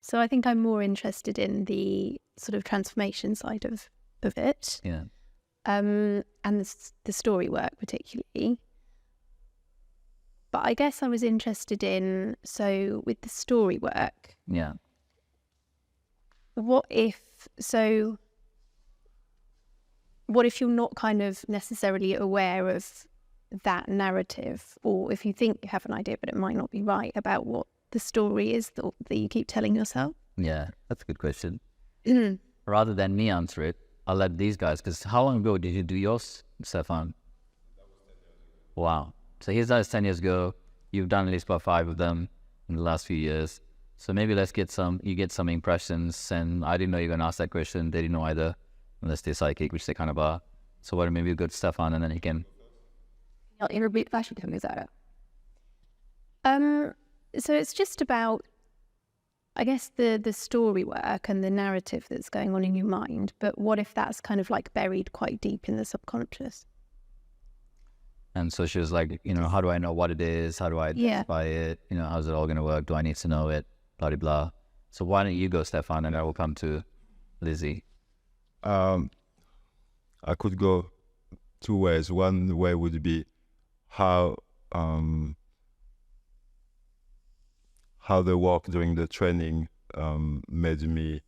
So I think I'm more interested in the sort of transformation side of it. Yeah. And the story work particularly. But I guess I was interested in, so with the story work, Yeah. what if you're not kind of necessarily aware of that narrative, or if you think you have an idea but it might not be right about what the story is that you keep telling yourself? Yeah, that's a good question. Rather than me answer it, I'll let these guys, because how long ago did you do yours, Stephane? Wow. So his was 10 years ago. You've done at least about 5 of them in the last few years. So maybe you get some impressions. And I didn't know you were going to ask that question. They didn't know either, unless they're psychic, which they kind of are. So what, maybe a good Stephane, and then he can... So it's just about, I guess, the story work and the narrative that's going on in your mind. But what if that's kind of like buried quite deep in the subconscious? And so she was like, how do I know what it is? How do I identify it? How's it all going to work? Do I need to know it? Blah, blah, blah. So why don't you go, Stephane, and I will come to Lizzie. I could go 2 ways. One way would be how the work during the training made me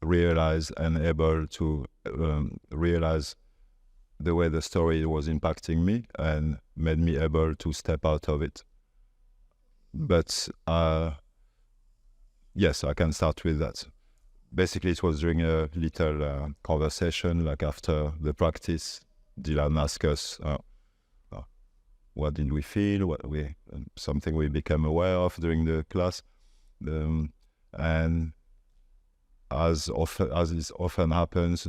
realize and able to realize the way the story was impacting me and made me able to step out of it. But yes, I can start with that. Basically, it was during a little conversation, like after the practice. Dylan asked us, what did we feel? Something we became aware of during the class, and as is often happens,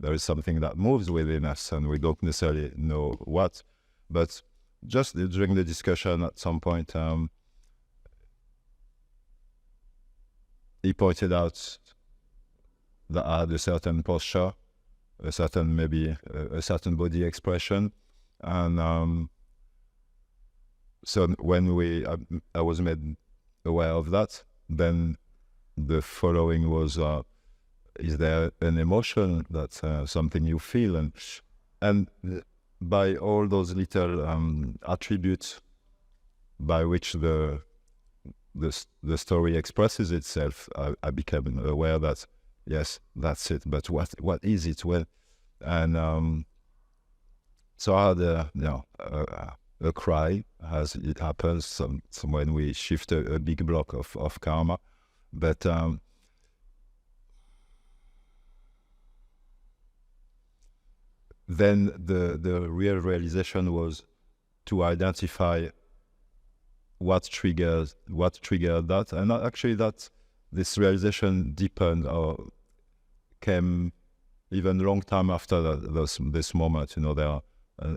there is something that moves within us, and we don't necessarily know what. But just during the discussion, at some point, he pointed out that I had a certain posture, a certain body expression, and so when I was made aware of that, then the following was, is there an emotion that's something you feel? And by all those little attributes by which the story expresses itself, I became aware that, yes, that's it. But what is it? Well, and so I had a cry, as it happens some when we shift a big block of karma. But then the real realization was to identify what triggered that, and actually that this realization deepened or came even long time after this moment. There are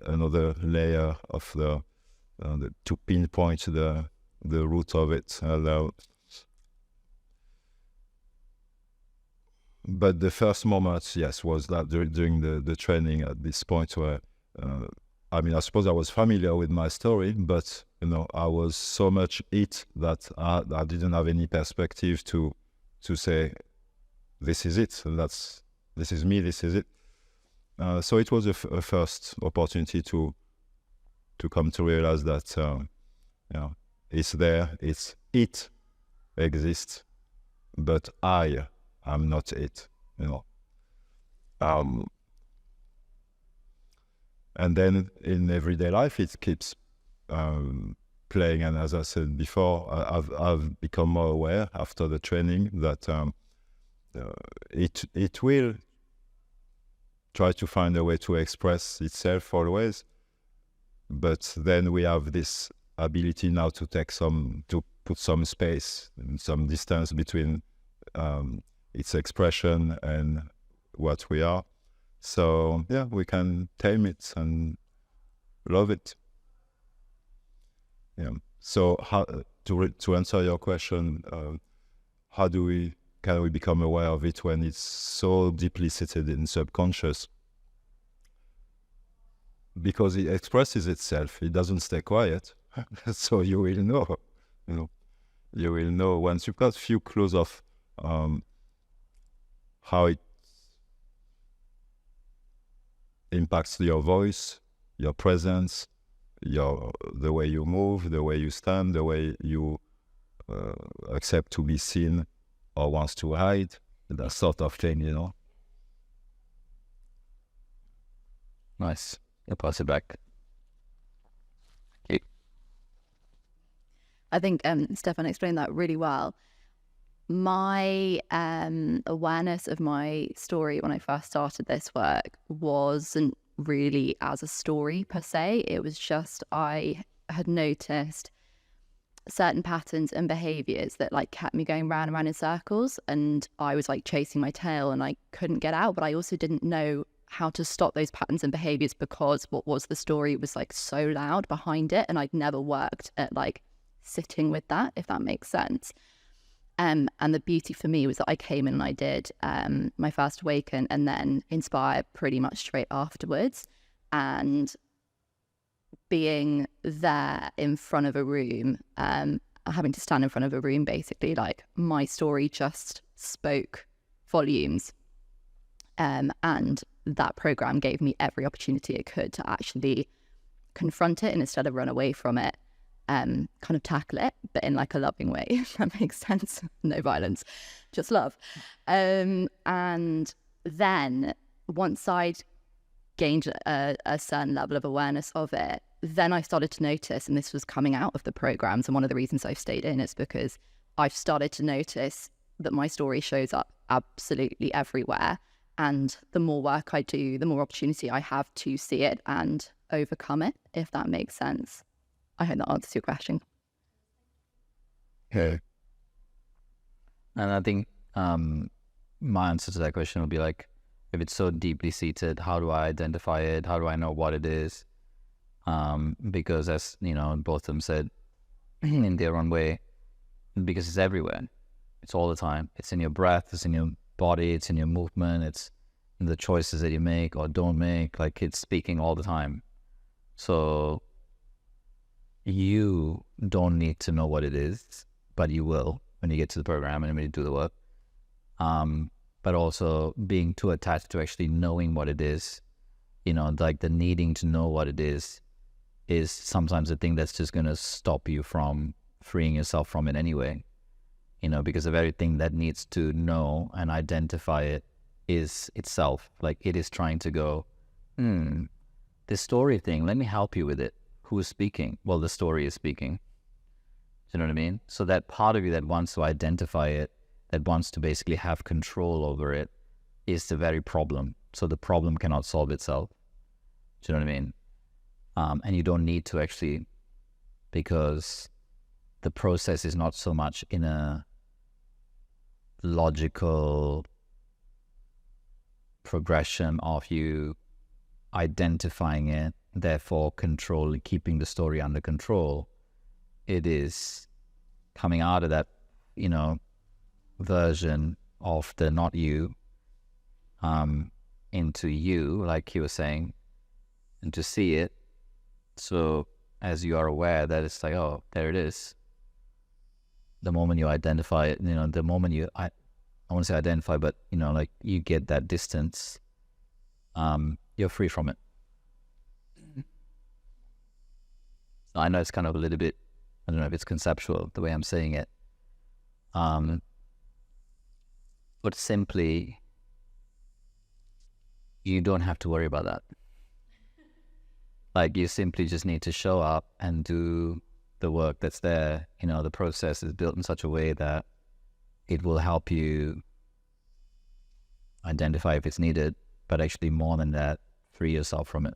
another layer of to pinpoint the root of it. But the first moment, yes, was that during the training at this point where, I suppose I was familiar with my story, but, I was so much it that I didn't have any perspective to say, this is it, and this is me, this is it. So it was a first opportunity to come to realize that, it's there, it exists, but I am not it, and then in everyday life, it keeps playing. And as I said before, I've become more aware after the training that it will try to find a way to express itself always. But then we have this ability now to put some space and some distance between its expression and what we are. So yeah, we can tame it and love it. Yeah. So how to answer your question, how can we become aware of it when it's so deeply seated in subconscious? Because it expresses itself, it doesn't stay quiet. So you will know. You will know once you've got few clues of how it impacts your voice, your presence, the way you move, the way you stand, the way you accept to be seen or wants to hide, that sort of thing, you know. Nice. I'll pass it back. Okay. I think Stephane explained that really well. My awareness of my story when I first started this work wasn't really as a story per se. It was just I had noticed certain patterns and behaviors that like kept me going round and round in circles, and I was like chasing my tail and I couldn't get out, but I also didn't know how to stop those patterns and behaviors because what was the story was like so loud behind it, and I'd never worked at like sitting with that, if that makes sense. And the beauty for me was that I came in and I did my first awaken and then inspire pretty much straight afterwards. And being there in front of a room, having to stand in front of a room, basically, like my story just spoke volumes. And that program gave me every opportunity it could to actually confront it and instead of run away from it, kind of tackle it, but in like a loving way, if that makes sense. No violence, just love. And then once I'd gained a certain level of awareness of it, then I started to notice, and this was coming out of the programs, and one of the reasons I've stayed in is because I've started to notice that my story shows up absolutely everywhere. And the more work I do, the more opportunity I have to see it and overcome it, if that makes sense. I hope that answers your question. Okay. And I think my answer to that question would be like, if it's so deeply seated, how do I identify it? How do I know what it is? Because as, you know, both of them said in their own way, because it's everywhere. It's all the time. It's in your breath, it's in your body, it's in your movement, it's in the choices that you make or don't make. Like, it's speaking all the time. So you don't need to know what it is, but you will when you get to the program and when you do the work. But also being too attached to actually knowing what it is, you know, like the needing to know what it is sometimes a thing that's just going to stop you from freeing yourself from it anyway, you know, because the very thing that needs to know and identify it is itself. Like, it is trying to go, this story thing, let me help you with it. Who's speaking? Well, the story is speaking. Do you know what I mean? So that part of you that wants to identify it, that wants to basically have control over it, is the very problem. So the problem cannot solve itself. Do you know what I mean? And you don't need to actually, because the process is not so much in a logical progression of you identifying it, therefore keeping the story under control. It is coming out of that, you know, version of the not you into you, like you were saying, and to see it. So as you are aware that it's like, oh, there it is. The moment you identify it, you know, the moment you, I want to say identify, but, you know, like you get that distance, you're free from it. So I know it's kind of a little bit, I don't know if it's conceptual the way I'm saying it. But simply, you don't have to worry about that. Like, you simply just need to show up and do the work that's there. You know, the process is built in such a way that it will help you identify if it's needed, but actually more than that, free yourself from it.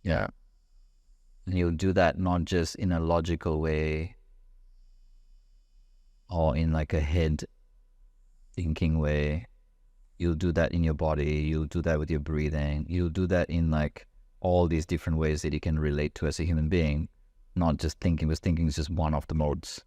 Yeah. And you'll do that not just in a logical way or in like a head thinking way. You'll do that in your body. You'll do that with your breathing. You'll do that in like all these different ways that you can relate to as a human being. Not just thinking, because thinking is just one of the modes.